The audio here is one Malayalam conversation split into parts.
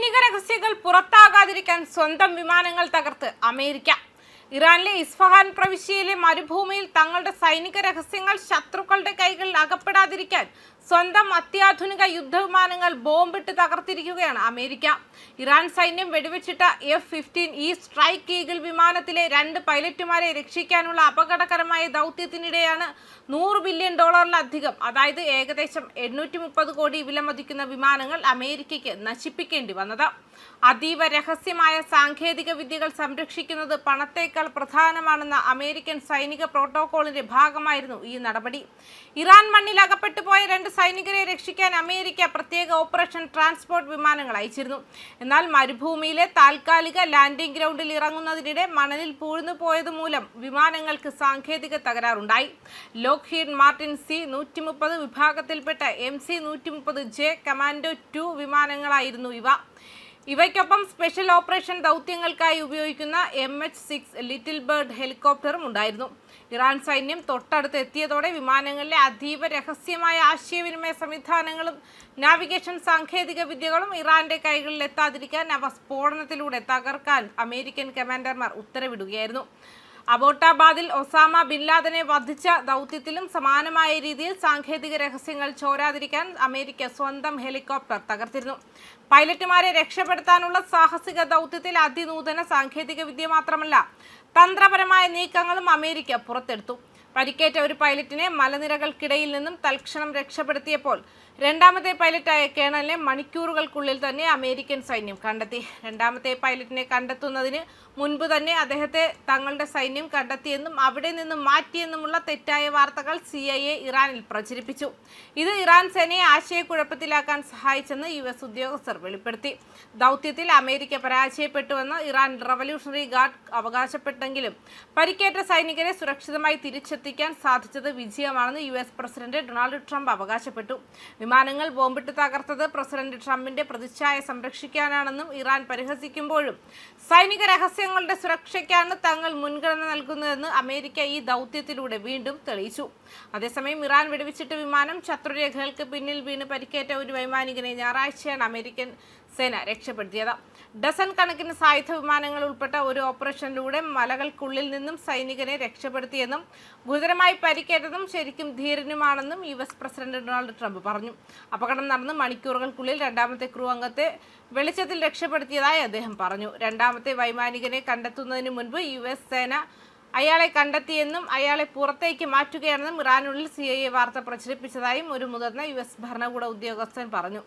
സൈനിക രഹസ്യങ്ങൾ പുറത്താകാതിരിക്കാൻ സ്വന്തം വിമാനങ്ങൾ തകർത്ത് അമേരിക്ക. ഇറാനിലെ ഇസ്ഫഹാൻ പ്രവിശ്യയിലെ മരുഭൂമിയിൽ തങ്ങളുടെ സൈനിക രഹസ്യങ്ങൾ ശത്രുക്കളുടെ കൈകളിൽ അകപ്പെടാതിരിക്കാൻ സ്വന്തം അത്യാധുനിക യുദ്ധവിമാനങ്ങൾ ബോംബിട്ട് തകർത്തിരിക്കുകയാണ് അമേരിക്ക. ഇറാൻ സൈന്യം വെടിവെച്ചിട്ട F-15E സ്ട്രൈക്ക് ഈഗിൾ വിമാനത്തിലെ 2 പൈലറ്റുമാരെ രക്ഷിക്കാനുള്ള അപകടകരമായ ദൗത്യത്തിനിടെയാണ് $100 ബില്യൺ അതായത് ഏകദേശം 830 കോടി വിലമതിക്കുന്ന വിമാനങ്ങൾ അമേരിക്കയ്ക്ക് നശിപ്പിക്കേണ്ടി വന്നത്. അതീവ രഹസ്യമായ സാങ്കേതിക വിദ്യകൾ സംരക്ഷിക്കുന്നത് പണത്തേക്കാൾ പ്രധാനമാണെന്ന അമേരിക്കൻ സൈനിക പ്രോട്ടോകോളിന്റെ ഭാഗമായിരുന്നു ഈ നടപടി. ഇറാൻ മണ്ണിൽ അകപ്പെട്ടു പോയ 2 സൈനികരെ രക്ഷിക്കാൻ അമേരിക്ക പ്രത്യേക ഓപ്പറേഷൻ ട്രാൻസ്പോർട്ട് വിമാനങ്ങൾ അയച്ചിരുന്നു. എന്നാൽ മരുഭൂമിയിലെ താൽക്കാലിക ലാൻഡിംഗ് ഗ്രൗണ്ടിൽ ഇറങ്ങുന്നതിനിടെ മണലിൽ പൂഴ്ന്നു പോയത് മൂലം വിമാനങ്ങൾക്ക് സാങ്കേതിക തകരാറുണ്ടായി. ലോക്ഹീഡ് മാർട്ടിൻ C-130 വിഭാഗത്തിൽപ്പെട്ട MC-130J കമാൻഡോ 2 വിമാനങ്ങളായിരുന്നു ഇവ. ഇവയ്ക്കൊപ്പം സ്പെഷ്യൽ ഓപ്പറേഷൻ ദൗത്യങ്ങൾക്കായി ഉപയോഗിക്കുന്ന MH-6 ലിറ്റിൽ ബേർഡ് ഹെലികോപ്റ്ററും ഉണ്ടായിരുന്നു. ഇറാൻ സൈന്യം തൊട്ടടുത്ത് എത്തിയതോടെ വിമാനങ്ങളിലെ അതീവ രഹസ്യമായ ആശയവിനിമയ സംവിധാനങ്ങളും നാവിഗേഷൻ സാങ്കേതിക വിദ്യകളും ഇറാന്റെ കൈകളിൽ എത്താതിരിക്കാൻ അവ സ്ഫോടനത്തിലൂടെ തകർക്കാൻ അമേരിക്കൻ കമാൻഡർമാർ ഉത്തരവിടുകയായിരുന്നു. അബോട്ടാബാദിൽ ഒസാമ ബിൻ ലാദനെ വധിച്ച ദൗത്യത്തിലും സമാനമായ രീതിയിൽ സാങ്കേതിക രഹസ്യങ്ങൾ ചോരാതിരിക്കാൻ അമേരിക്ക സ്വന്തം ഹെലികോപ്റ്റർ തകർത്തിരുന്നു. പൈലറ്റുമാരെ രക്ഷപ്പെടുത്താനുള്ള സാഹസിക ദൗത്യത്തിൽ അതിനൂതന സാങ്കേതിക വിദ്യ മാത്രമല്ല തന്ത്രപരമായ നീക്കങ്ങളും അമേരിക്ക പുറത്തെടുത്തു. പരിക്കേറ്റ ഒരു പൈലറ്റിനെ മലനിരകൾക്കിടയിൽ നിന്നും തൽക്ഷണം രക്ഷപ്പെടുത്തിയപ്പോൾ രണ്ടാമത്തെ പൈലറ്റായ കേണലിനെ മണിക്കൂറുകൾക്കുള്ളിൽ തന്നെ അമേരിക്കൻ സൈന്യം കണ്ടെത്തി. രണ്ടാമത്തെ പൈലറ്റിനെ കണ്ടെത്തുന്നതിന് മുൻപ് തന്നെ അദ്ദേഹത്തെ തങ്ങളുടെ സൈന്യം കണ്ടെത്തിയെന്നും അവിടെ നിന്നും മാറ്റിയെന്നുമുള്ള തെറ്റായ വാർത്തകൾ CIA ഇറാനിൽ പ്രചരിപ്പിച്ചു. ഇത് ഇറാൻ സേനയെ ആശയക്കുഴപ്പത്തിലാക്കാൻ സഹായിച്ചെന്ന് US ഉദ്യോഗസ്ഥർ വെളിപ്പെടുത്തി. ദൗത്യത്തിൽ അമേരിക്ക പരാജയപ്പെട്ടുവെന്ന് ഇറാൻ റവല്യൂഷണറി ഗാർഡ് അവകാശപ്പെട്ടെങ്കിലും പരിക്കേറ്റ സൈനികരെ സുരക്ഷിതമായി തിരിച്ചെത്തിക്കാൻ സാധിച്ചത് വിജയമാണെന്ന് US പ്രസിഡന്റ് ഡൊണാൾഡ് ട്രംപ് അവകാശപ്പെട്ടു. വിമാനങ്ങൾ ബോംബിട്ട് തകർത്തത് പ്രസിഡന്റ് ട്രംപിന്റെ പ്രതിച്ഛായ സംരക്ഷിക്കാനാണെന്നും ഇറാൻ പരിഹസിക്കുമ്പോഴും സൈനിക രഹസ്യങ്ങളുടെ സുരക്ഷയ്ക്കാണ് തങ്ങൾ മുൻഗണന നൽകുന്നതെന്ന് അമേരിക്ക ഈ ദൗത്യത്തിലൂടെ വീണ്ടും തെളിയിച്ചു. അതേസമയം ഇറാൻ വെടിവെച്ചിട്ട വിമാനം ശത്രുരേഖകൾക്ക് പിന്നിൽ വീണ് പരിക്കേറ്റ ഒരു വൈമാനികനെ ഞായറാഴ്ചയാണ് അമേരിക്കൻ സേന രക്ഷപ്പെടുത്തിയത്. ഡസൻ കണക്കിന് സായുധ വിമാനങ്ങൾ ഉൾപ്പെട്ട ഒരു ഓപ്പറേഷനിലൂടെ മലകൾക്കുള്ളിൽ നിന്നും സൈനികനെ രക്ഷപ്പെടുത്തിയെന്നും ഗുരുതരമായി പരിക്കേറ്റതും ശരിക്കും ധീരനുമാണെന്നും US പ്രസിഡന്റ് ഡൊണാൾഡ് ട്രംപ് പറഞ്ഞു. അപകടം നടന്ന് മണിക്കൂറുകൾക്കുള്ളിൽ രണ്ടാമത്തെ ക്രൂ അംഗത്തെ വെളിച്ചത്തിൽ രക്ഷപ്പെടുത്തിയതായി അദ്ദേഹം പറഞ്ഞു. രണ്ടാമത്തെ വൈമാനികനെ കണ്ടെത്തുന്നതിന് മുൻപ് US സേന അയാളെ കണ്ടെത്തിയെന്നും അയാളെ പുറത്തേക്ക് മാറ്റുകയാണെന്നും ഇറാനുള്ളിൽ CIA വാർത്ത പ്രചരിപ്പിച്ചതായും ഒരു മുതിർന്ന US ഭരണകൂട ഉദ്യോഗസ്ഥൻ പറഞ്ഞു.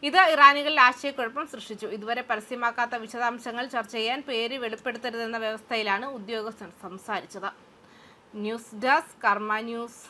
ഇത് ഇറാനികളിൽ ആശയക്കുഴപ്പം സൃഷ്ടിച്ചു. ഇതുവരെ പരസ്യമാക്കാത്ത വിശദാംശങ്ങൾ ചർച്ച ചെയ്യാൻ പേര് വെളിപ്പെടുത്തരുതെന്ന വ്യവസ്ഥയിലാണ് ഉദ്യോഗസ്ഥൻ സംസാരിച്ചത്. ന്യൂസ് ഡെസ്ക് കർമ്മ ന്യൂസ്.